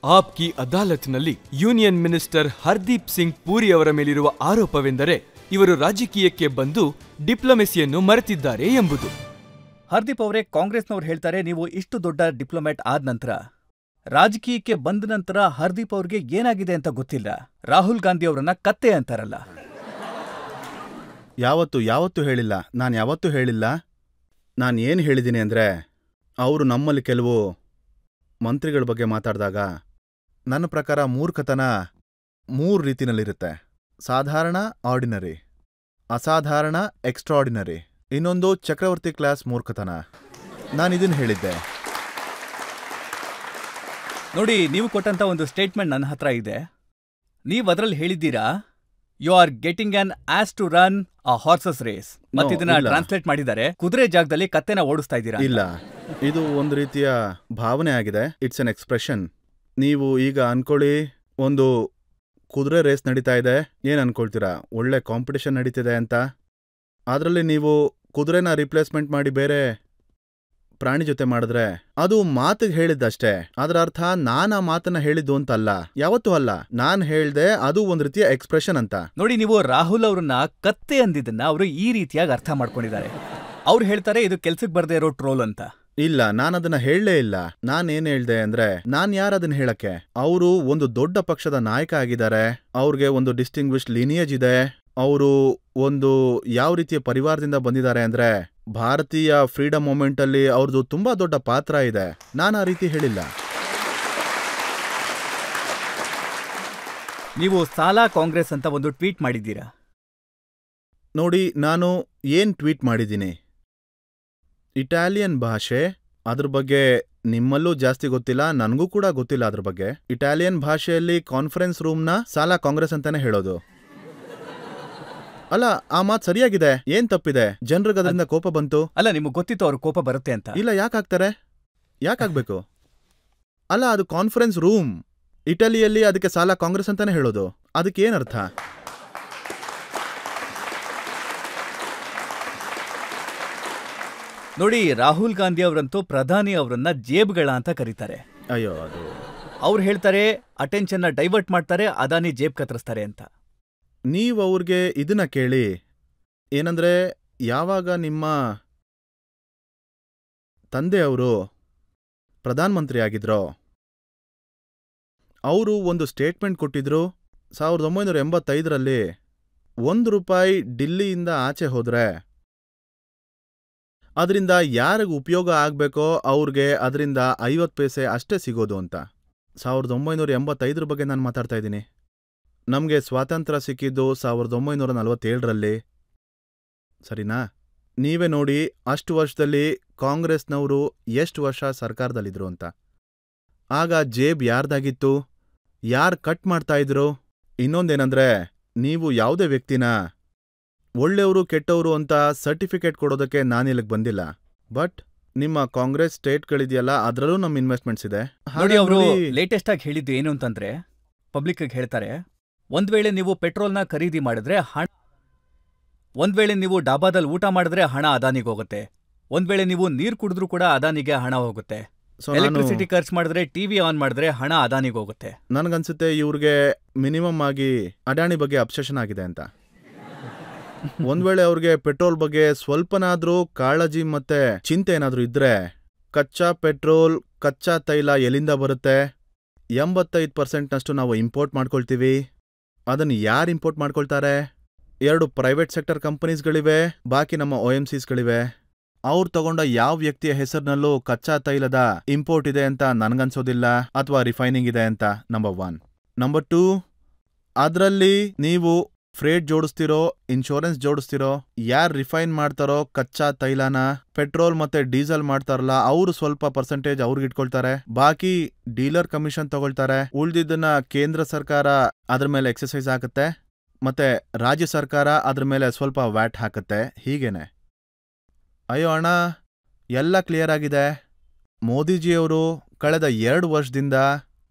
App ಕಿ ಅದಾಲತ್ನಲ್ಲಿ union minister Hardeep Singh puri ಅವರ ಮೇಲಿರುವ ಆರೋಪವೆಂದರೆ ಇವರು ರಾಜಕೀಯಕ್ಕೆ ಬಂದು ಡಿಪ್ಲೊಮೆಸಿಯನ್ನು ಮರೆತಿದ್ದಾರೆ ಎಂಬುದು. ಹರ್ದೀಪ್ ಅವರೇ, ಕಾಂಗ್ರೆಸ್ನವ್ರು ಹೇಳ್ತಾರೆ ನೀವು ಇಷ್ಟು ದೊಡ್ಡ ಡಿಪ್ಲೊಮ್ಯಾಟ್ ಆದ ನಂತರ ರಾಜಕೀಯಕ್ಕೆ ಬಂದ ನಂತರ ಹರ್ದೀಪ್ ಅವ್ರಿಗೆ ಏನಾಗಿದೆ ಅಂತ ಗೊತ್ತಿಲ್ಲ, ರಾಹುಲ್ ಗಾಂಧಿ ಅವರನ್ನ ಕತ್ತೆ ಅಂತಾರಲ್ಲ. ಯಾವತ್ತೂ ಹೇಳಿಲ್ಲ. ನಾನು ಯಾವತ್ತೂ ಹೇಳಿಲ್ಲ. ನಾನು ಏನು ಹೇಳಿದ್ದೀನಿ ಅಂದರೆ, ಅವರು ನಮ್ಮಲ್ಲಿ ಕೆಲವು ಮಂತ್ರಿಗಳ ಬಗ್ಗೆ ಮಾತಾಡಿದಾಗ ನನ್ನ ಪ್ರಕಾರ ಮೂರ್ಖತನ 3 ರೀತಿನಲ್ಲಿರುತ್ತೆ. ಸಾಧಾರಣ ಆರ್ಡಿನರಿ, ಅಸಾಧಾರಣ ಎಕ್ಸ್ಟ್ರಾರ್ಡಿನರಿ, ಇನ್ನೊಂದು ಚಕ್ರವರ್ತಿ ಕ್ಲಾಸ್ ಮೂರ್ಖತನ. ನಾನಿದನ್ನು ಹೇಳಿದ್ದೆ. ನೋಡಿ, ನೀವು ಕೊಟ್ಟಂತ ಒಂದು ಸ್ಟೇಟ್ಮೆಂಟ್ ನನ್ನ ಹತ್ರ ಇದೆ. ನೀವು ಅದರಲ್ಲಿ ಹೇಳಿದ್ದೀರಾ, you are getting on us to run a horses race. ಮತ್ತೆ ಇದನ್ನ ಟ್ರಾನ್ಸ್ಲೇಟ್ ಮಾಡಿದ್ದಾರೆ, ಕುದುರೆ ಜಾಗದಲ್ಲಿ ಕತ್ತೆನ ಓಡಿಸ್ತಾ ಇದ್ದೀರಾ. ಇಲ್ಲ, ಇದು ಒಂದು ರೀತಿಯ ಭಾವನೆ ಆಗಿದೆ. It's an expression. ನೀವು ಈಗ ಅನ್ಕೊಳ್ಳಿ, ಒಂದು ಕುದುರೆ ರೇಸ್ ನಡೀತಾ ಇದೆ. ಏನು ಅನ್ಕೊಳ್ತೀರಾ? ಒಳ್ಳೆ ಕಾಂಪಿಟೇಷನ್ ನಡೀತಿದೆ ಅಂತ. ಅದರಲ್ಲಿ ನೀವು ಕುದುರೆನ ರಿಪ್ಲೇಸ್ಮೆಂಟ್ ಮಾಡಿ ಬೇರೆ ಪ್ರಾಣಿ ಜೊತೆ ಮಾಡಿದ್ರೆ ಅದು ಮಾತಿಗೆ ಹೇಳಿದ್ದಷ್ಟೇ. ಅದರ ಅರ್ಥ ನಾನು ಆ ಮಾತನ್ನ ಹೇಳಿದ್ದು ಅಂತಲ್ಲ, ಯಾವತ್ತೂ ಅಲ್ಲ. ನಾನು ಹೇಳ್ದೆ ಅದು ಒಂದು ರೀತಿಯ ಎಕ್ಸ್ಪ್ರೆಷನ್ ಅಂತ. ನೋಡಿ, ನೀವು ರಾಹುಲ್ ಅವ್ರನ್ನ ಕತ್ತೆ ಅಂದಿದ್ದನ್ನ ಅವರು ಈ ರೀತಿಯಾಗಿ ಅರ್ಥ ಮಾಡ್ಕೊಂಡಿದ್ದಾರೆ. ಅವ್ರು ಹೇಳ್ತಾರೆ ಇದು ಕೆಲ್ಸಕ್ಕೆ ಬರ್ದೇ ಇರೋ ಟ್ರೋಲ್ ಅಂತ. ಇಲ್ಲ, ನಾನದನ್ನ ಹೇಳಲೇ ಇಲ್ಲ. ನಾನೇನ್ ಹೇಳ್ದೆ ಅಂದ್ರೆ, ನಾನ್ ಯಾರದನ್ನ ಹೇಳಕ್ಕೆ? ಅವರು ಒಂದು ದೊಡ್ಡ ಪಕ್ಷದ ನಾಯಕ ಆಗಿದ್ದಾರೆ. ಅವ್ರಿಗೆ ಒಂದು ಡಿಸ್ಟಿಂಗ್ವಿಶ್ಡ್ ಲಿನಿಯೇಜ್ ಇದೆ. ಅವರು ಒಂದು ಯಾವ ರೀತಿಯ ಪರಿವಾರದಿಂದ ಬಂದಿದ್ದಾರೆ ಅಂದ್ರೆ, ಭಾರತೀಯ ಫ್ರೀಡಮ್ ಮೂವ್ಮೆಂಟ್ ಅಲ್ಲಿ ಅವ್ರದ್ದು ತುಂಬಾ ದೊಡ್ಡ ಪಾತ್ರ ಇದೆ. ನಾನು ಆ ರೀತಿ ಹೇಳಿಲ್ಲ. ನೀವು ಸಾಲಾ ಕಾಂಗ್ರೆಸ್ ಅಂತ ಒಂದು ಟ್ವೀಟ್ ಮಾಡಿದ್ದೀರಾ. ನೋಡಿ, ನಾನು ಏನ್ ಟ್ವೀಟ್ ಮಾಡಿದ್ದೀನಿ? ಇಟಾಲಿಯನ್ ಭಾಷೆ, ಅದ್ರ ಬಗ್ಗೆ ನಿಮ್ಮಲ್ಲೂ ಜಾಸ್ತಿ ಗೊತ್ತಿಲ್ಲ, ನನಗೂ ಕೂಡ ಗೊತ್ತಿಲ್ಲ ಅದ್ರ ಬಗ್ಗೆ. ಇಟಾಲಿಯನ್ ಭಾಷೆಯಲ್ಲಿ ಕಾನ್ಫರೆನ್ಸ್ ರೂಮ್ನ ಸಾಲಾ ಕಾಂಗ್ರೆಸ್ ಅಂತಾನೆ ಹೇಳೋದು. ಅಲ್ಲ, ಆ ಮಾತು ಸರಿಯಾಗಿದೆ. ಏನ್ ತಪ್ಪಿದೆ? ಜನರಿಗೆ ಅದರಿಂದ ಕೋಪ ಬಂತು. ಅಲ್ಲ, ನಿಮ್ಗೆ ಗೊತ್ತಿತ್ತು ಅವ್ರ ಕೋಪ ಬರುತ್ತೆ ಅಂತ. ಇಲ್ಲ, ಯಾಕಾಗ್ತಾರೆ? ಯಾಕಾಗ್ಬೇಕು? ಅಲ್ಲ, ಅದು ಕಾನ್ಫರೆನ್ಸ್ ರೂಮ್. ಇಟಲಿಯಲ್ಲಿ ಅದಕ್ಕೆ ಸಾಲಾ ಕಾಂಗ್ರೆಸ್ ಅಂತಾನೆ ಹೇಳೋದು. ಅದಕ್ಕೆ ಏನರ್ಥ? ನೋಡಿ, ರಾಹುಲ್ ಗಾಂಧಿ ಅವರಂತೂ ಪ್ರಧಾನಿ ಅವರನ್ನ ಜೇಬ್ಗಳ ಅಂತ ಕರೀತಾರೆ. ಅಯ್ಯೋ, ಅದು ಅವ್ರು ಹೇಳ್ತಾರೆ ಅಟೆನ್ಷನ್ನ ಡೈವರ್ಟ್ ಮಾಡ್ತಾರೆ, ಅದಾನಿ ಜೇಬ್ ಕತ್ತರಿಸ್ತಾರೆ ಅಂತ. ನೀವು ಅವ್ರಿಗೆ ಇದನ್ನ ಕೇಳಿ, ಏನಂದ್ರೆ ಯಾವಾಗ ನಿಮ್ಮ ತಂದೆಯವರು ಪ್ರಧಾನಮಂತ್ರಿ ಆಗಿದ್ರೋ, ಅವರು ಒಂದು ಸ್ಟೇಟ್ಮೆಂಟ್ ಕೊಟ್ಟಿದ್ರು. 1985ರಲ್ಲಿ ₹1 ಡಿಲ್ಲಿಯಿಂದ ಆಚೆ ಹೋದ್ರೆ ಅದರಿಂದ ಯಾರಿಗೆ ಉಪಯೋಗ ಆಗ್ಬೇಕೋ ಅವ್ರಿಗೆ ಅದರಿಂದ 50 ಪೈಸೆ ಅಷ್ಟೇ ಸಿಗೋದು ಅಂತ. 1985 ಬಗ್ಗೆ ನಾನು ಮಾತಾಡ್ತಾ ಇದ್ದೀನಿ. ನಮಗೆ ಸ್ವಾತಂತ್ರ್ಯ ಸಿಕ್ಕಿದ್ದು 1947ರಲ್ಲಿ. ಸರಿನಾ? ನೀವೇ ನೋಡಿ, ಅಷ್ಟು ವರ್ಷದಲ್ಲಿ ಕಾಂಗ್ರೆಸ್ನವರು ಎಷ್ಟು ವರ್ಷ ಸರ್ಕಾರದಲ್ಲಿದ್ರು ಅಂತ. ಆಗ ಜೇಬ್ ಯಾರ್ದಾಗಿತ್ತು? ಯಾರು ಕಟ್ ಮಾಡ್ತಾ ಇದ್ರು? ಇನ್ನೊಂದೇನಂದ್ರೆ, ನೀವು ಯಾವುದೇ ವ್ಯಕ್ತಿನ ಒಳ್ಳೆಯವರು ಕೆಟ್ಟವರು ಅಂತ ಸರ್ಟಿಫಿಕೇಟ್ ಕೊಡೋದಕ್ಕೆ ನಾನಿಲ್ಲಿಗೆ ಬಂದಿಲ್ಲ. ಬಟ್ ನಿಮ್ಮ ಕಾಂಗ್ರೆಸ್ ಸ್ಟೇಟ್ಗಳಿದೆಯಲ್ಲ, ಅದರಲ್ಲೂ ನಮ್ಮ ಇನ್ವೆಸ್ಟ್ಮೆಂಟ್ಸ್ ಇದೆ. ನೋಡಿ, ಅವರು ಲೇಟೆಸ್ಟ್ ಆಗಿ ಹೇಳಿದ್ದು ಏನು ಅಂತಂದ್ರೆ, ಪಬ್ಲಿಕ್ ಹೇಳ್ತಾರೆ, ಒಂದ್ ವೇಳೆ ನೀವು ಪೆಟ್ರೋಲ್ನ ಖರೀದಿ ಮಾಡಿದ್ರೆ ಒಂದ್ ವೇಳೆ ನೀವು ಡಾಬಾದಲ್ಲಿ ಊಟ ಮಾಡಿದ್ರೆ ಹಣ ಅದಾನಿಗೆ ಹೋಗುತ್ತೆ. ಒಂದ್ ವೇಳೆ ನೀವು ನೀರು ಕುಡಿದ್ರೂ ಕೂಡ ಅದಾನಿಗೆ ಹಣ ಹೋಗುತ್ತೆ. ಎಲೆಕ್ಟ್ರಿಸಿಟಿ ಖರ್ಚು ಮಾಡಿದ್ರೆ, ಟಿವಿ ಆನ್ ಮಾಡಿದ್ರೆ ಹಣ ಅದಾನಿಗೆ ಹೋಗುತ್ತೆ. ನನಗನ್ಸುತ್ತೆ ಇವ್ರಿಗೆ ಮಿನಿಮಮ್ ಆಗಿ ಅಡಾನಿ ಬಗ್ಗೆ ಅಬ್ಸೆಷನ್ ಆಗಿದೆ ಅಂತ. ಒಂದ್ ವೇಳೆ ಅವ್ರಿಗೆ ಪೆಟ್ರೋಲ್ ಬಗ್ಗೆ ಸ್ವಲ್ಪನಾದ್ರೂ ಕಾಳಜಿ ಮತ್ತೆ ಚಿಂತೆ ಏನಾದ್ರೂ ಇದ್ರೆ, ಕಚ್ಚಾ ಪೆಟ್ರೋಲ್, ಕಚ್ಚಾ ತೈಲ ಎಲ್ಲಿಂದ ಬರುತ್ತೆ? 85% ನಾವು ಇಂಪೋರ್ಟ್ ಮಾಡ್ಕೊಳ್ತೀವಿ. ಅದನ್ನು ಯಾರು ಇಂಪೋರ್ಟ್ ಮಾಡ್ಕೊಳ್ತಾರೆ? 2 ಪ್ರೈವೇಟ್ ಸೆಕ್ಟರ್ ಕಂಪನೀಸ್ಗಳಿವೆ, ಬಾಕಿ ನಮ್ಮ OMCsಗಳಿವೆ. ಅವ್ರು ತಗೊಂಡ ಯಾವ ವ್ಯಕ್ತಿಯ ಹೆಸರಿನಲ್ಲೂ ಕಚ್ಚಾ ತೈಲದ ಇಂಪೋರ್ಟ್ ಇದೆ ಅಂತ ನನ್ಗನ್ಸೋದಿಲ್ಲ, ಅಥವಾ ರಿಫೈನಿಂಗ್ ಇದೆ ಅಂತ. ನಂಬರ್ 1. ನಂಬರ್ 2, ಅದರಲ್ಲಿ ನೀವು ಫ್ರೇಟ್ ಜೋಡಿಸ್ತಿರೋ, ಇನ್ಶೂರೆನ್ಸ್ ಜೋಡಿಸ್ತಿರೋ, ಯಾರು ರಿಫೈನ್ ಮಾಡ್ತಾರೋ ಕಚ್ಚಾ ತೈಲನ, ಪೆಟ್ರೋಲ್ ಮತ್ತೆ ಡೀಸೆಲ್ ಮಾಡ್ತಾರಲ್ಲ, ಅವರು ಸ್ವಲ್ಪ ಪರ್ಸೆಂಟೇಜ್ ಅವ್ರಿಗೆ ಇಟ್ಕೊಳ್ತಾರೆ. ಬಾಕಿ ಡೀಲರ್ ಕಮಿಷನ್ ತಗೊಳ್ತಾರೆ. ಉಳ್ದಿದ್ದನ್ನ ಕೇಂದ್ರ ಸರ್ಕಾರ ಅದ್ರ ಮೇಲೆ ಎಕ್ಸಸೈಸ್ ಹಾಕುತ್ತೆ, ಮತ್ತೆ ರಾಜ್ಯ ಸರ್ಕಾರ ಅದ್ರ ಮೇಲೆ ಸ್ವಲ್ಪ ವ್ಯಾಟ್ ಹಾಕುತ್ತೆ. ಹೀಗೇನೆ. ಅಯ್ಯೋ ಅಣ್ಣ, ಎಲ್ಲ ಕ್ಲಿಯರ್ ಆಗಿದೆ. ಮೋದಿಜಿಯವರು ಕಳೆದ 2 ವರ್ಷದಿಂದ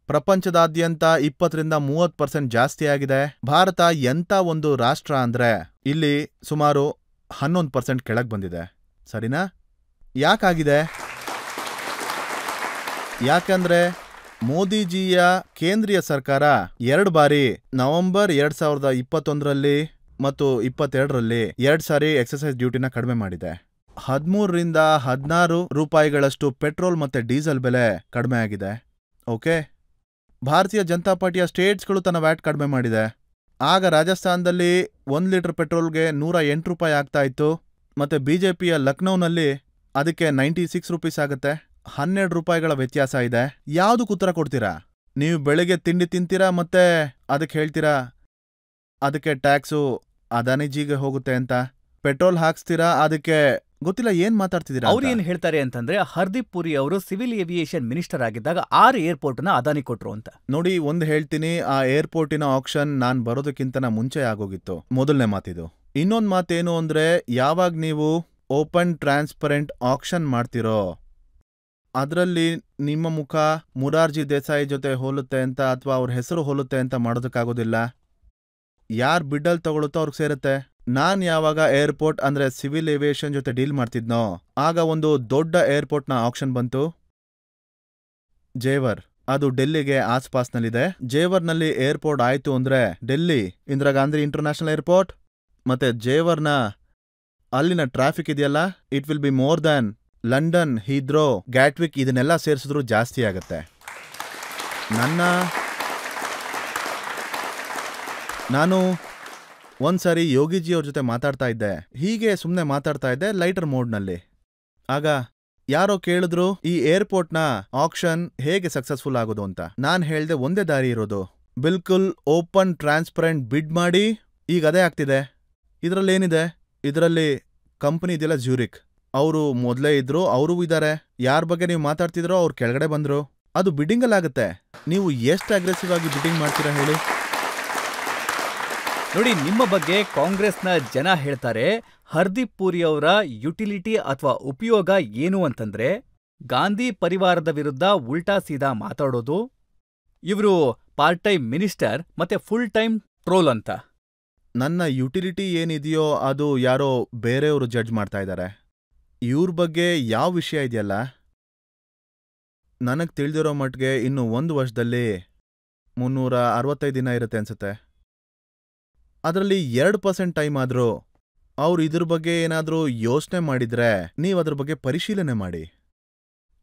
ಪ್ರಪಂಚದಾದ್ಯಂತ 20-30% ಜಾಸ್ತಿ ಆಗಿದೆ. ಭಾರತ ಎಂಥ ಒಂದು ರಾಷ್ಟ್ರ ಅಂದ್ರೆ ಇಲ್ಲಿ ಸುಮಾರು 11% ಕೆಳಗೆ ಬಂದಿದೆ. ಸರಿನಾ? ಯಾಕಾಗಿದೆ? ಯಾಕಂದ್ರೆ ಮೋದಿಜಿಯ ಕೇಂದ್ರೀಯ ಸರ್ಕಾರ 2 ಬಾರಿ ನವೆಂಬರ್ 2021ರಲ್ಲಿ ಮತ್ತು 22ರಲ್ಲಿ 2 ಸಾರಿ ಎಕ್ಸಸೈಸ್ ಡ್ಯೂಟಿನ ಕಡಿಮೆ ಮಾಡಿದೆ. 13ರಿಂದ 16 ರೂಪಾಯಿಗಳಷ್ಟು ಪೆಟ್ರೋಲ್ ಮತ್ತೆ ಡೀಸೆಲ್ ಬೆಲೆ ಕಡಿಮೆ ಆಗಿದೆ. ಓಕೆ, ಭಾರತೀಯ ಜನತಾ ಪಾರ್ಟಿಯ ಸ್ಟೇಟ್ಸ್ಗಳು ತನ್ನ ವ್ಯಾಟ್ ಕಡಿಮೆ ಮಾಡಿದೆ. ಆಗ ರಾಜಸ್ಥಾನದಲ್ಲಿ 1 ಲೀಟರ್ ಪೆಟ್ರೋಲ್ಗೆ 108 ರೂಪಾಯಿ ಆಗ್ತಾ ಇತ್ತು. ಮತ್ತೆ ಬಿಜೆಪಿಯ ಲಕ್ನೌನಲ್ಲಿ ಅದಕ್ಕೆ 96 ರೂಪೀಸ್ ಆಗುತ್ತೆ. 12 ರೂಪಾಯಿಗಳ ವ್ಯತ್ಯಾಸ ಇದೆ. ಯಾವುದಕ್ಕೆ ಉತ್ತರ ಕೊಡ್ತೀರಾ? ನೀವು ಬೆಳಗ್ಗೆ ತಿಂಡಿ ತಿಂತೀರಾ ಮತ್ತೆ ಅದಕ್ಕೆ ಹೇಳ್ತೀರಾ ಅದಕ್ಕೆ ಟ್ಯಾಕ್ಸು ಅದಾನಿಜಿಗೆ ಹೋಗುತ್ತೆ ಅಂತ. ಪೆಟ್ರೋಲ್ ಹಾಕ್ಸ್ತೀರಾ, ಅದಕ್ಕೆ ಗೊತ್ತಿಲ್ಲ ಏನ್ ಮಾತಾಡ್ತಿದ್ದೀರಾ. ಅವ್ರು ಏನ್ ಹೇಳ್ತಾರೆ ಅಂತಂದ್ರೆ, ಹರ್ದೀಪ್ ಪುರಿ ಅವರು ಸಿವಿಲ್ ಏವಿಯೇಷನ್ ಮಿನಿಸ್ಟರ್ ಆಗಿದ್ದಾಗ 6 ಏರ್ಪೋರ್ಟ್ನ ಅದಾನಿ ಕೊಟ್ರು ಅಂತ. ನೋಡಿ, ಒಂದು ಹೇಳ್ತೀನಿ, ಆ ಏರ್ಪೋರ್ಟಿನ ಆಕ್ಷನ್ ನಾನ್ ಬರೋದಕ್ಕಿಂತ ಮುಂಚೆ ಆಗೋಗಿತ್ತು. ಮೊದಲನೇ ಮಾತಿದು. ಇನ್ನೊಂದು ಮಾತೇನು ಅಂದ್ರೆ, ಯಾವಾಗ ನೀವು ಓಪನ್ ಟ್ರಾನ್ಸ್ಪರೆಂಟ್ ಆಕ್ಷನ್ ಮಾಡ್ತಿರೋ ಅದರಲ್ಲಿ ನಿಮ್ಮ ಮುಖ ಮುರಾರ್ಜಿ ದೇಸಾಯಿ ಜೊತೆ ಹೋಲುತ್ತೆ ಅಂತ ಅಥವಾ ಅವ್ರ ಹೆಸರು ಹೋಲುತ್ತೆ ಅಂತ ಮಾಡೋದಕ್ಕಾಗೋದಿಲ್ಲ. ಯಾರ್ ಬಿಡ್ಡಲ್ ತಗೊಳುತ್ತೋ ಅವ್ರಿಗೆ ಸೇರುತ್ತೆ. ನಾನ್ ಯಾವಾಗ ಏರ್ಪೋರ್ಟ್ ಅಂದ್ರೆ ಸಿವಿಲ್ ಏವಿಯೇಷನ್ ಜೊತೆ ಡೀಲ್ ಮಾಡ್ತಿದ್ನೋ ಆಗ ಒಂದು ದೊಡ್ಡ ಏರ್ಪೋರ್ಟ್ನ ಆಕ್ಷನ್ ಬಂತು, ಜೇವರ್. ಅದು ಡೆಲ್ಲಿಗೆ ಆಸ್ಪಾಸ್ನಲ್ಲಿದೆ. ಜೇವರ್ನಲ್ಲಿ ಏರ್ಪೋರ್ಟ್ ಆಯ್ತು ಅಂದ್ರೆ ಡೆಲ್ಲಿ ಇಂದಿರಾ ಗಾಂಧಿ ಇಂಟರ್ನ್ಯಾಷನಲ್ ಏರ್ಪೋರ್ಟ್ ಮತ್ತೆ ಜೇವರ್ನ ಅಲ್ಲಿನ ಟ್ರಾಫಿಕ್ ಇದೆಯಲ್ಲ, it will be more than London, Heathrow, Gatwick ಇದನ್ನೆಲ್ಲ ಸೇರಿಸಿದ್ರು ಜಾಸ್ತಿ ಆಗತ್ತೆ. ನಾನು ಒಂದ್ಸಾರಿ ಯೋಗಿಜಿ ಅವ್ರ ಜೊತೆ ಮಾತಾಡ್ತಾ ಇದ್ದೆ. ಹೀಗೆ ಸುಮ್ಮನೆ ಮಾತಾಡ್ತಾ ಇದ್ದೆ ಲೈಟರ್ ಮೋಡ್ನಲ್ಲಿ. ಆಗ ಯಾರೋ ಕೇಳಿದ್ರು, ಈ ಏರ್ಪೋರ್ಟ್ನ ಆಕ್ಷನ್ ಹೇಗೆ ಸಕ್ಸಸ್ಫುಲ್ ಆಗೋದು ಅಂತ. ನಾನ್ ಹೇಳ್ದೆ, ಒಂದೇ ದಾರಿ ಇರೋದು, ಬಿಲ್ಕುಲ್ ಓಪನ್ ಟ್ರಾನ್ಸ್ಪರೆಂಟ್ ಬಿಡ್ ಮಾಡಿ. ಈಗ ಅದೇ ಆಗ್ತಿದೆ. ಇದರಲ್ಲೇನಿದೆ? ಇದರಲ್ಲಿ ಕಂಪನಿ ಇದೆಯಲ್ಲ ಜ್ಯೂರಿಕ್, ಅವರು ಮೊದಲೇ ಇದ್ರು, ಅವರೂ ಇದ್ದಾರೆ. ಯಾರ ಬಗ್ಗೆ ನೀವು ಮಾತಾಡ್ತಿದ್ರೋ ಅವ್ರು ಕೆಳಗಡೆ ಬಂದ್ರು. ಅದು ಬಿಡ್ಡಿಂಗಲ್ಲಾಗುತ್ತೆ. ನೀವು ಎಷ್ಟು ಅಗ್ರೆಸಿವ್ ಆಗಿ ಬಿಡ್ಡಿಂಗ್ ಮಾಡ್ತೀರಾ ಹೇಳಿ? ನೋಡಿ, ನಿಮ್ಮ ಬಗ್ಗೆ ಕಾಂಗ್ರೆಸ್ನ ಜನ ಹೇಳ್ತಾರೆ, ಹರ್ದೀಪ್ ಪುರಿ ಅವರ ಯುಟಿಲಿಟಿ ಅಥವಾ ಉಪಯೋಗ ಏನು ಅಂತಂದ್ರೆ ಗಾಂಧಿ ಪರಿವಾರದ ವಿರುದ್ಧ ಉಲ್ಟಾ ಸೀದಾ ಮಾತಾಡೋದು, ಇವರು ಪಾರ್ಟ್ ಟೈಮ್ ಮಿನಿಸ್ಟರ್ ಮತ್ತೆ ಫುಲ್ ಟೈಮ್ ಟ್ರೋಲ್ ಅಂತ. ನನ್ನ ಯುಟಿಲಿಟಿ ಏನಿದೆಯೋ ಅದು ಯಾರೋ ಬೇರೆಯವರು ಜಡ್ಜ್ ಮಾಡ್ತಾ ಇದ್ದಾರೆ. ಇವ್ರ ಬಗ್ಗೆ ಯಾವ ವಿಷಯ ಇದೆಯಲ್ಲ, ನನಗೆ ತಿಳಿದಿರೋ ಮಟ್ಟಿಗೆ ಇನ್ನು 1 ವರ್ಷದಲ್ಲಿ 365 ದಿನ ಇರುತ್ತೆ ಅನ್ಸುತ್ತೆ. ಅದರಲ್ಲಿ 2% ಟೈಮ್ ಆದರೂ ಅವ್ರು ಇದ್ರ ಬಗ್ಗೆ ಏನಾದರೂ ಯೋಚನೆ ಮಾಡಿದ್ರೆ ನೀವು ಅದ್ರ ಬಗ್ಗೆ ಪರಿಶೀಲನೆ ಮಾಡಿ.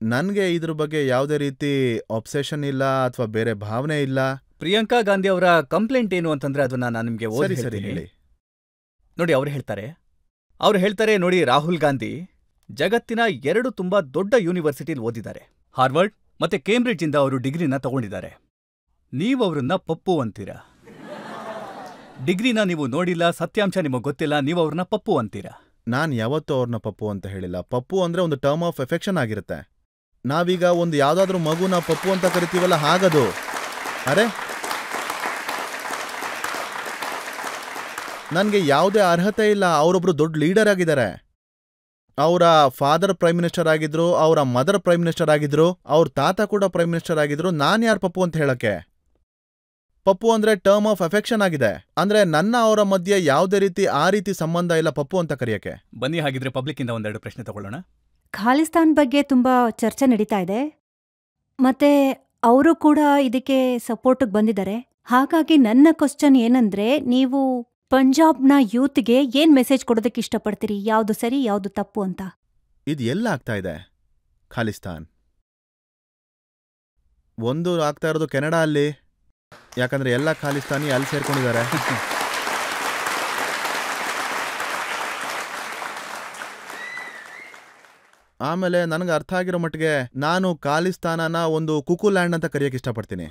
ನನಗೆ ಇದ್ರ ಬಗ್ಗೆ ಯಾವುದೇ ರೀತಿ ಆಬ್ಸೆಷನ್ ಇಲ್ಲ ಅಥವಾ ಬೇರೆ ಭಾವನೆ ಇಲ್ಲ. ಪ್ರಿಯಾಂಕಾ ಗಾಂಧಿ ಅವರ ಕಂಪ್ಲೇಂಟ್ ಏನು ಅಂತಂದ್ರೆ ಅದನ್ನ ನಾನು ನಿಮಗೆ ಸರಿ ಹೇಳಿ. ನೋಡಿ, ಅವ್ರು ಹೇಳ್ತಾರೆ, ನೋಡಿ, ರಾಹುಲ್ ಗಾಂಧಿ ಜಗತ್ತಿನ 2 ತುಂಬಾ ದೊಡ್ಡ ಯೂನಿವರ್ಸಿಟಿಲಿ ಓದಿದ್ದಾರೆ. ಹಾರ್ವರ್ಡ್ ಮತ್ತೆ ಕೇಂಬ್ರಿಡ್ಜ್ ಇಂದ ಅವರು ಡಿಗ್ರಿನ ತಗೊಂಡಿದ್ದಾರೆ. ನೀವು ಅವ್ರನ್ನ ಪಪ್ಪು ಅಂತೀರಾ. ಡಿಗ್ರಿನ ನೀವು ನೋಡಿಲ್ಲ, ಸತ್ಯಾಂಶ ನಿಮಗೆ ಗೊತ್ತಿಲ್ಲ, ನೀವು ಅವ್ರನ್ನ ಪಪ್ಪು ಅಂತೀರಾ. ನಾನ್ ಯಾವತ್ತೂ ಅವ್ರನ್ನ ಪಪ್ಪು ಅಂತ ಹೇಳಿಲ್ಲ. ಪಪ್ಪು ಅಂದ್ರೆ ಒಂದು ಟರ್ಮ್ ಆಫ್ ಎಫೆಕ್ಷನ್ ಆಗಿರುತ್ತೆ. ನಾವೀಗ ಒಂದು ಯಾವ್ದಾದ್ರೂ ಮಗುನ ಪಪ್ಪು ಅಂತ ಕರಿತೀವಲ್ಲ, ಹಾಗದು. ಅರೆ, ನನ್ಗೆ ಯಾವುದೇ ಅರ್ಹತೆ ಇಲ್ಲ. ಅವರೊಬ್ರು ದೊಡ್ಡ ಲೀಡರ್ ಆಗಿದ್ದಾರೆ. ಅವರ ಫಾದರ್ ಪ್ರೈಮ್ ಮಿನಿಸ್ಟರ್ ಆಗಿದ್ರು, ಅವರ ಮದರ್ ಪ್ರೈಮ್ ಮಿನಿಸ್ಟರ್ ಆಗಿದ್ರು, ಅವ್ರ ತಾತ ಕೂಡ ಪ್ರೈಮ್ ಮಿನಿಸ್ಟರ್ ಆಗಿದ್ರು. ನಾನ್ ಯಾರು ಪಪ್ಪು ಅಂತ ಹೇಳಕ್ಕೆ? ಪಪ್ಪು ಅಂದ್ರೆ ಟರ್ಮ್ ಆಫ್ ಅಫೆಕ್ಷನ್ ಆಗಿದೆ. ಅಂದ್ರೆ ನನ್ನ ಅವರ ಮಧ್ಯೆ ಯಾವುದೇ ರೀತಿ ಆ ರೀತಿ ಸಂಬಂಧ ಇಲ್ಲ ಪಪ್ಪು ಅಂತ ಕರೆಯಕ್ಕೆ. ಬನ್ನಿ, ಹಾಗಿದ್ರೆ ಪಬ್ಲಿಕ್ ಇಂದ 1-2 ಪ್ರಶ್ನೆ ತಗೊಳ್ಳೋಣ. ಖಾಲಿಸ್ತಾನ್ ಬಗ್ಗೆ ತುಂಬಾ ಚರ್ಚೆ ನಡೀತಾ ಇದೆ, ಮತ್ತೆ ಅವರು ಕೂಡ ಇದಕ್ಕೆ ಸಪೋರ್ಟ್ಗೆ ಬಂದಿದ್ದಾರೆ. ಹಾಗಾಗಿ ನನ್ನ ಕ್ವಶನ್ ಏನಂದ್ರೆ, ನೀವು ಪಂಜಾಬ್ನ ಯೂತ್ಗೆ ಏನ್ ಮೆಸೇಜ್ ಕೊಡೋದಕ್ಕೆ ಇಷ್ಟಪಡ್ತೀರಿ? ಯಾವ್ದು ಸರಿ, ಯಾವ್ದು ತಪ್ಪು ಅಂತ? ಇದು ಎಲ್ಲ ಆಗ್ತಾ ಇದೆ ಖಾಲಿಸ್ತಾನ್. ಒಂದು ಆಗ್ತಾ ಇರೋದು ಕೆನಡಾ ಅಲ್ಲಿ, ಯಾಕಂದ್ರೆ ಎಲ್ಲ ಖಾಲಿಸ್ತಾನಿ ಅಲ್ಲಿ ಸೇರ್ಕೊಂಡಿದ್ದಾರೆ. ಆಮೇಲೆ ನನಗೆ ಅರ್ಥ ಆಗಿರೋ ಮಟ್ಟಿಗೆ ನಾನು ಖಾಲಿಸ್ತಾನನ ಒಂದು ಕುಕು ಲ್ಯಾಂಡ್ ಅಂತ ಕರೆಯಕ್ಕೆ ಇಷ್ಟಪಡ್ತೀನಿ.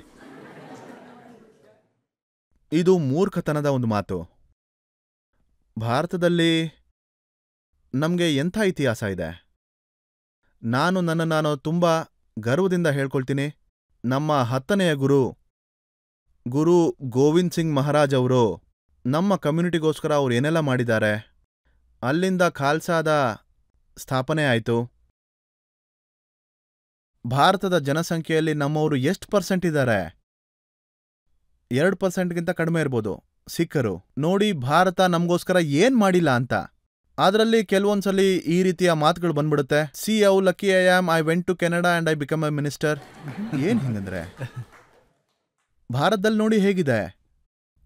ಇದು ಮೂರ್ಖತನದ ಒಂದು ಮಾತು. ಭಾರತದಲ್ಲಿ ನಮಗೆ ಎಂಥ ಇತಿಹಾಸ ಇದೆ. ನಾನು ತುಂಬಾ ಗರ್ವದಿಂದ ಹೇಳ್ಕೊಳ್ತೀನಿ. ನಮ್ಮ 10ನೆಯ ಗುರು ಗೋವಿಂದ್ ಸಿಂಗ್ ಮಹಾರಾಜ್ ಅವರು ನಮ್ಮ ಕಮ್ಯುನಿಟಿಗೋಸ್ಕರ ಅವ್ರು ಏನೆಲ್ಲ ಮಾಡಿದ್ದಾರೆ. ಅಲ್ಲಿಂದ ಖಾಲ್ಸಾದ ಸ್ಥಾಪನೆ ಆಯಿತು. ಭಾರತದ ಜನಸಂಖ್ಯೆಯಲ್ಲಿ ನಮ್ಮವರು ಎಷ್ಟು ಪರ್ಸೆಂಟ್ ಇದ್ದಾರೆ? 2%ಗಿಂತ ಕಡಿಮೆ ಇರ್ಬೋದು ಸಿಖ್ಖರು. ನೋಡಿ ಭಾರತ ನಮಗೋಸ್ಕರ ಏನ್ ಮಾಡಿಲ್ಲ ಅಂತ. ಅದರಲ್ಲಿ ಕೆಲವೊಂದ್ಸಲಿ ಈ ರೀತಿಯ ಮಾತುಗಳು ಬಂದ್ಬಿಡುತ್ತೆ. See how lucky I am, I went to Canada and I become a minister. ಏನ್ ಹಿಂಗಂದ್ರೆ ಭಾರತದಲ್ಲಿ ನೋಡಿ ಹೇಗಿದೆ,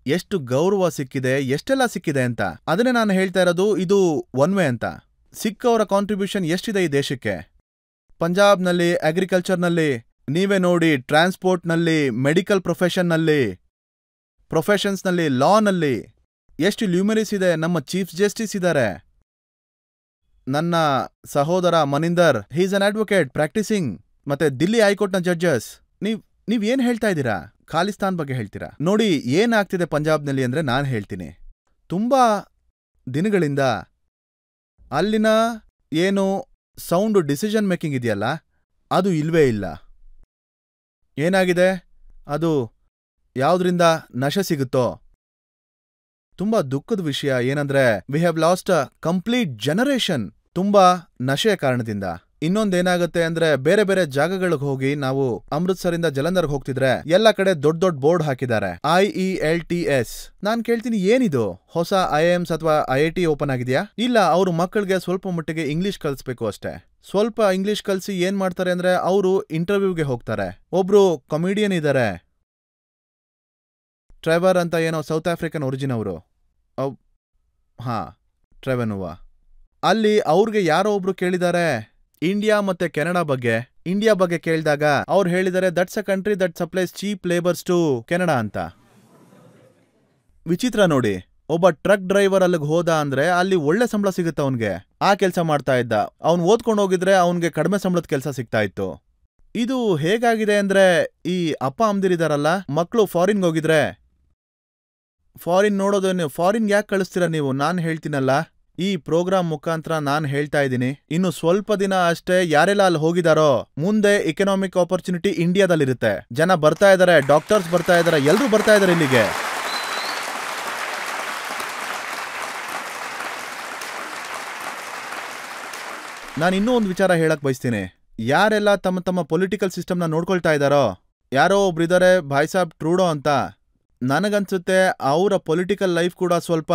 ಎಷ್ಟು ಗೌರವ ಸಿಕ್ಕಿದೆ, ಎಷ್ಟೆಲ್ಲ ಸಿಕ್ಕಿದೆ ಅಂತ. ಅದನ್ನೇ ನಾನು ಹೇಳ್ತಾ ಇರೋದು, ಇದು ಒನ್ ವೇ ಅಂತ. ಸಿಕ್ಕವರ ಕಾಂಟ್ರಿಬ್ಯೂಷನ್ ಎಷ್ಟಿದೆ ಈ ದೇಶಕ್ಕೆ. ಪಂಜಾಬ್ನಲ್ಲಿ ಅಗ್ರಿಕಲ್ಚರ್ನಲ್ಲಿ ನೀವೇ ನೋಡಿ, ಟ್ರಾನ್ಸ್ಪೋರ್ಟ್ನಲ್ಲಿ, ಮೆಡಿಕಲ್ ಪ್ರೊಫೆಷನ್ಸ್ನಲ್ಲಿ, ಲಾನಲ್ಲಿ ಎಷ್ಟು ಲ್ಯೂಮರಿಸ್ ಇದೆ. ನಮ್ಮ ಚೀಫ್ ಜಸ್ಟಿಸ್ ಇದ್ದಾರೆ, ನನ್ನ ಸಹೋದರ Maninder, he is an advocate practising. ಮತ್ತೆ ದಿಲ್ಲಿ ಹೈಕೋರ್ಟ್ನ ಜಡ್ಜಸ್. ನೀವೇನ್ ಹೇಳ್ತಾ ಇದ್ದೀರಾ? ಖಾಲಿಸ್ತಾನ್ ಬಗ್ಗೆ ಹೇಳ್ತೀರಾ? ನೋಡಿ ಏನಾಗ್ತಿದೆ ಪಂಜಾಬ್ನಲ್ಲಿ ಅಂದ್ರೆ ನಾನು ಹೇಳ್ತೀನಿ. ತುಂಬಾ ದಿನಗಳಿಂದ ಅಲ್ಲಿನ ಏನು ಸೌಂಡ್ ಡಿಸಿಷನ್ ಮೇಕಿಂಗ್ ಇದೆಯಲ್ಲ, ಅದು ಇಲ್ವೇ ಇಲ್ಲ. ಏನಾಗಿದೆ, ಅದು ಯಾವುದರಿಂದ ನಶೆ ಸಿಗುತ್ತೋ. ತುಂಬಾ ದುಃಖದ ವಿಷಯ ಏನಂದ್ರೆ, we have lost a complete generation ತುಂಬಾ ನಶೆಯ ಕಾರಣದಿಂದ. ಇನ್ನೊಂದೇನಾಗುತ್ತೆ ಅಂದ್ರೆ, ಬೇರೆ ಬೇರೆ ಜಾಗಗಳಿಗೆ ಹೋಗಿ ನಾವು ಅಮೃತ್ಸರಿಂದ ಜಲಂಧರ್ಗೆ ಹೋಗ್ತಿದ್ರೆ ಎಲ್ಲ ಕಡೆ ದೊಡ್ಡ ದೊಡ್ಡ ಬೋರ್ಡ್ ಹಾಕಿದ್ದಾರೆ, IELTS. ನಾನ್ ಕೇಳ್ತೀನಿ, ಏನಿದು ಹೊಸ IIMs ಅಥವಾ IIT ಓಪನ್ ಆಗಿದೆಯಾ? ಇಲ್ಲ, ಅವ್ರ ಮಕ್ಕಳಿಗೆ ಸ್ವಲ್ಪ ಮಟ್ಟಿಗೆ ಇಂಗ್ಲಿಷ್ ಕಲಿಸ್ಬೇಕು ಅಷ್ಟೇ. ಸ್ವಲ್ಪ ಇಂಗ್ಲಿಷ್ ಕಲಿಸಿ ಏನ್ ಮಾಡ್ತಾರೆ ಅಂದ್ರೆ, ಅವರು ಇಂಟರ್ವ್ಯೂಗೆ ಹೋಗ್ತಾರೆ. ಒಬ್ರು ಕಾಮಿಡಿಯನ್ ಇದ್ದಾರೆ, ಟ್ರೆವರ್ ಅಂತ, ಏನೋ ಸೌತ್ ಆಫ್ರಿಕನ್ ಒರಿಜಿನ್ ಅವರು. ಟ್ರೆವೆನುವಾ. ಅಲ್ಲಿ ಅವ್ರಿಗೆ ಯಾರೋ ಒಬ್ರು ಕೇಳಿದ್ದಾರೆ ಇಂಡಿಯಾ ಮತ್ತೆ ಕೆನಡಾ ಬಗ್ಗೆ. ಇಂಡಿಯಾ ಬಗ್ಗೆ ಕೇಳಿದಾಗ ಅವ್ರು ಹೇಳಿದ್ದಾರೆ, that's a country that supplies cheap labours to Canada ಅಂತ. ವಿಚಿತ್ರ ನೋಡಿ, ಒಬ್ಬ ಟ್ರಕ್ ಡ್ರೈವರ್ ಅಲ್ಲಿಗೆ ಹೋದ ಅಂದ್ರೆ ಅಲ್ಲಿ ಒಳ್ಳೆ ಸಂಬಳ ಸಿಗುತ್ತೆ ಅವನ್ಗೆ, ಆ ಕೆಲಸ ಮಾಡ್ತಾ ಇದ್ದ. ಅವ್ನು ಓದ್ಕೊಂಡು ಹೋಗಿದ್ರೆ ಅವನ್ಗೆ ಕಡಿಮೆ ಸಂಬಳದ ಕೆಲಸ ಸಿಗ್ತಾ ಇತ್ತು. ಇದು ಹೇಗಾಗಿದೆ ಅಂದ್ರೆ, ಈ ಅಪ್ಪ ಅಮ್ದಿರಿದಾರಲ್ಲ, ಮಕ್ಕಳು ಫಾರಿನ್ಗೆ ಹೋಗಿದ್ರೆ, ಫಾರಿನ್ ನೋಡೋದೇನು, ಫಾರಿನ್ಗೆ ಯಾಕೆ ಕಳಿಸ್ತೀರಾ ನೀವು? ನಾನು ಹೇಳ್ತೀನಲ್ಲ, ಈ ಪ್ರೋಗ್ರಾಮ್ ಮುಖಾಂತರ ನಾನು ಹೇಳ್ತಾ ಇದ್ದೀನಿ, ಇನ್ನು ಸ್ವಲ್ಪ ದಿನ ಅಷ್ಟೇ ಯಾರೆಲ್ಲ ಅಲ್ಲಿ ಹೋಗಿದಾರೋ, ಮುಂದೆ ಎಕನಾಮಿಕ್ ಆಪರ್ಚುನಿಟಿ ಇಂಡಿಯಾದಲ್ಲಿರುತ್ತೆ. ಜನ ಬರ್ತಾ ಇದಾರೆ, ಡಾಕ್ಟರ್ಸ್ ಬರ್ತಾ ಇದಾರೆ, ಎಲ್ಲರೂ ಬರ್ತಾ ಇದಾರೆ ಇಲ್ಲಿಗೆ. ನಾನು ಇನ್ನೂ ಒಂದು ವಿಚಾರ ಹೇಳಕ್ ಬಯಸ್ತೀನಿ. ಯಾರೆಲ್ಲ ತಮ್ಮ ತಮ್ಮ ಪೊಲಿಟಿಕಲ್ ಸಿಸ್ಟಮ್ನ ನೋಡ್ಕೊಳ್ತಾ ಇದ್ದಾರೋ, ಯಾರೋ ಒಬ್ರಿದ್ದಾರೆ ಭಾಯ್ ಸಾಬ್ ಟ್ರೂಡೋ ಅಂತ, ನನಗನ್ಸುತ್ತೆ ಅವರ ಪೊಲಿಟಿಕಲ್ ಲೈಫ್ ಕೂಡ ಸ್ವಲ್ಪ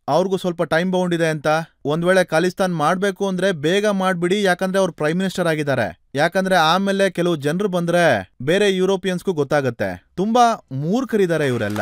ಅವ್ರಿಗೂ ಸ್ವಲ್ಪ ಟೈಮ್ ಬೌಂಡ್ ಇದೆ ಅಂತ. ಒಂದ್ ವೇಳೆ ಖಾಲಿಸ್ತಾನ್ ಮಾಡ್ಬೇಕು ಅಂದ್ರೆ ಬೇಗ ಮಾಡ್ಬಿಡಿ, ಯಾಕಂದ್ರೆ ಅವ್ರು ಪ್ರೈಮ್ ಮಿನಿಸ್ಟರ್ ಆಗಿದ್ದಾರೆ. ಯಾಕಂದ್ರೆ ಆಮೇಲೆ ಕೆಲವು ಜನರು ಬಂದ್ರೆ ಬೇರೆ ಯುರೋಪಿಯನ್ಸ್ಗೂ ಗೊತ್ತಾಗತ್ತೆ. ತುಂಬಾ ಮೂರ್ಖರಿದ್ದಾರೆ ಇವರೆಲ್ಲ.